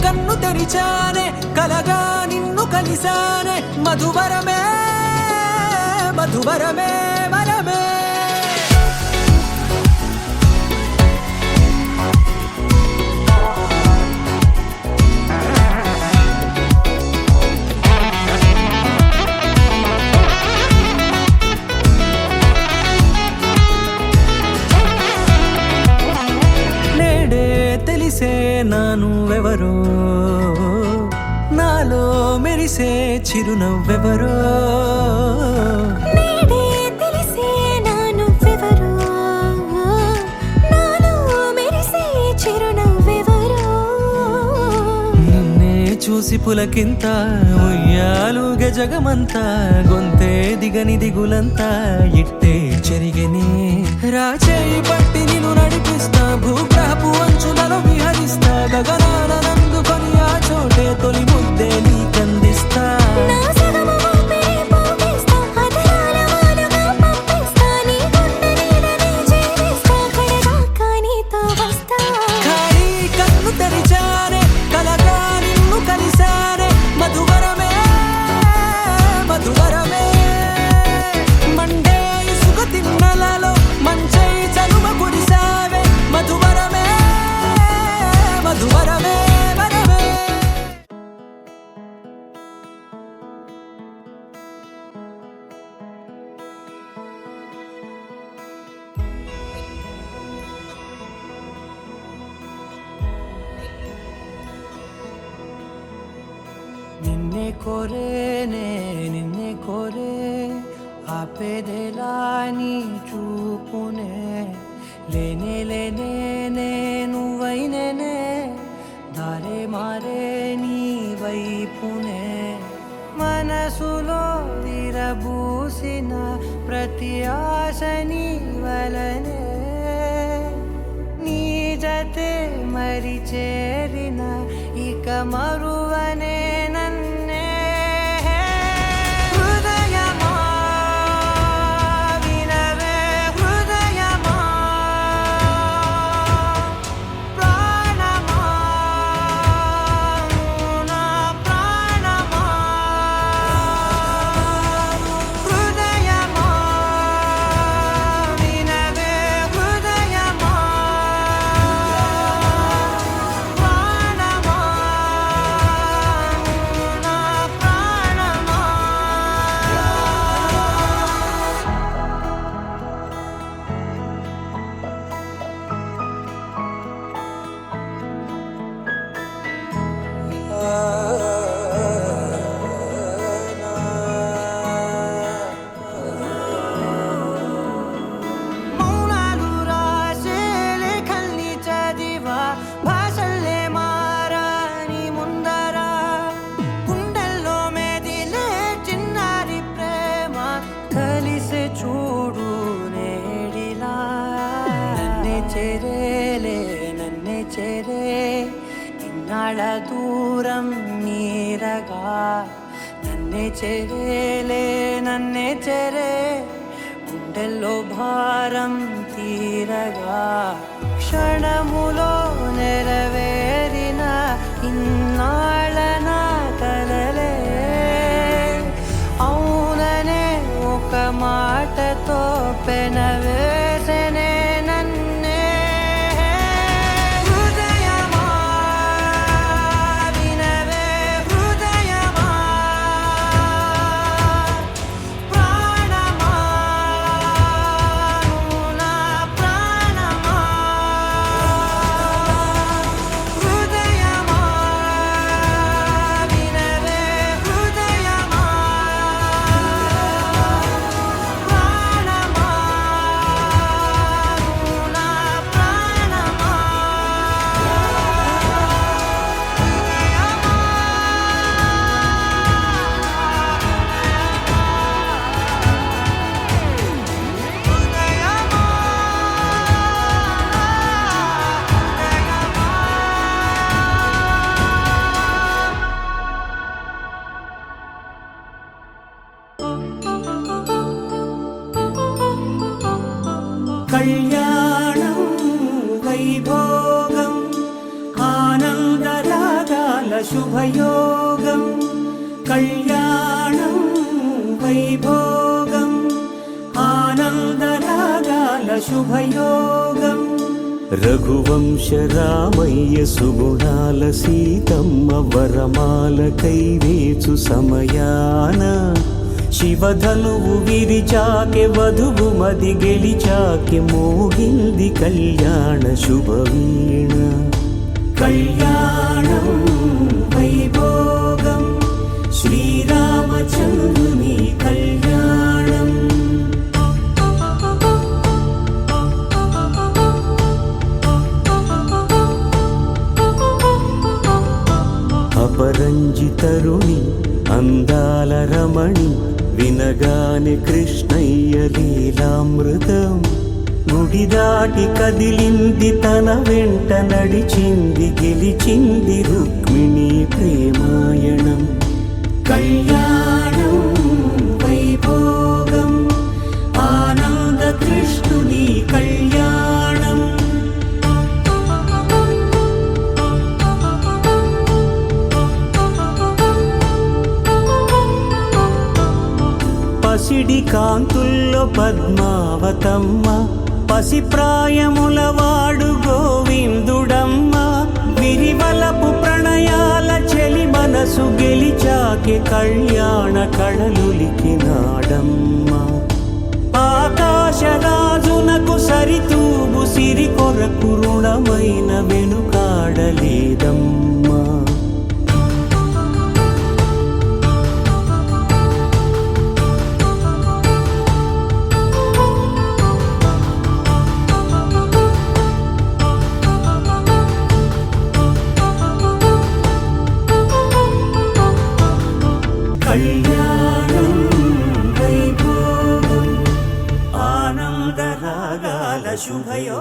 కన్ను తెరిచానే కలగా నిన్ను కలిసానే మధువరమే మధువరమే వరమే నేడే తెలిసే నానువెవరో నాలో మెరిసే చిరునవ్వెవరో నేడే తెలిసే నానువెవరో నాలో మెరిసే చిరునవ్వెవరో నిన్నే చూసి పులకింత ఉయ్యాలుగ జగమంతా గొంతే దిగని దిగులంతా ఇట్టే చెరిగనే రాచేయి పట్టి నిన్ను నడిపిస్తా భూగ్రహపు అంచులలో విహరిస్తా గగనాల నందుకొని ఆ చోటే తొలి ముద్దే నీకందిస్తా నా సగము ఊపిరి పోగిస్తా అధరాల వాలుగా పంపిస్తా నీ గుండె నీడనే జీవిస్తా కడదాకా నీతో వస్తా ఖాళీ కన్ను తెరిచానే కలగా నిన్ను కలిసానే మధువరమే మధువరమే మండే ఇసుక తిన్నలలో మంచై చలువ కురిసావే మధువరమే మధువరమే వరమే నిన్నే కోరేనే నిన్నే కోరే ఆపేదెలా నీ చూపునే లేనే లేనే నువ్వైనేనే దారే మారే నీ వైపునే మనసులో విరబూసిన ప్రతి ఆశ నీ వలనే నీ జతే మరి చేరిన ఇక మరువనే నన్నే హృదయమా వినవే హృదయమా ప్రాణమా నా ప్రాణమా హృదయమా వినవే హృదయమా ప్రాణమా నా ప్రాణమా మౌనాలు రాసే లేఖల్ని చదివా భాషల్లే మారాని ముందరా గుండెల్లో మెదిలే చిన్నారి ప్రేమ కలిసే చూడు నేడిలా నన్నే చేరేలే నన్నే చేరే ఇన్నాళ్ళ దూరం మీరగా నన్నే చేరేలే నన్నే చేరే గుండెల్లో భారం తీరగా క్షణములో నెరవేరిన ఇన్నాళ్ళ నా కలలే అవుననే ఒక మాటతో పెనవేసనే నన్నే హృదయమా వినవే హృదయమా ప్రాణమా నా ప్రాణమా కళ్యాణం వైభోగం ఆనందరాగాల శుభయోగం కళ్యాణం వైభోగం ఆనందరాగాల శుభయోగం రఘువంశ రామయ్య సుగుణాల సీతమ్మ వరమాల కైవేచు సమయాన శివధనువు విరిచాకె వధువు మది గెలిచాకె మోగింది కళ్యాణ శుభవీణ కళ్యాణం వైభోగం శ్రీరామచంద్రుని కళ్యాణం అపరంజితరుణి అందాల రమణి వినగానే కృష్ణయ్య లీలామృతం గుడి దాటి కదిలింది తన వెంట నడిచింది గెలిచింది రుక్మిణి ప్రేమాయణం కళ్యాణం వైభోగం ఆనంద కృష్ణుని కళ్యాణం పసిడి కాంతుల్లో పద్మావతమ్మ పసిప్రాయముల వాడు గోవిందుడమ్మ విరివలపు ప్రణయాల చెలి మనసు గెలిచాకే కళ్యాణ కళలులికినాడమ్మ ఆకాశరాజునకు సరితూగు సిరి కొరకు రుణమైన వెనుకాడలేదమ్మా కళ్యాణం వైభోగం ఆనందరాగాల శుభయో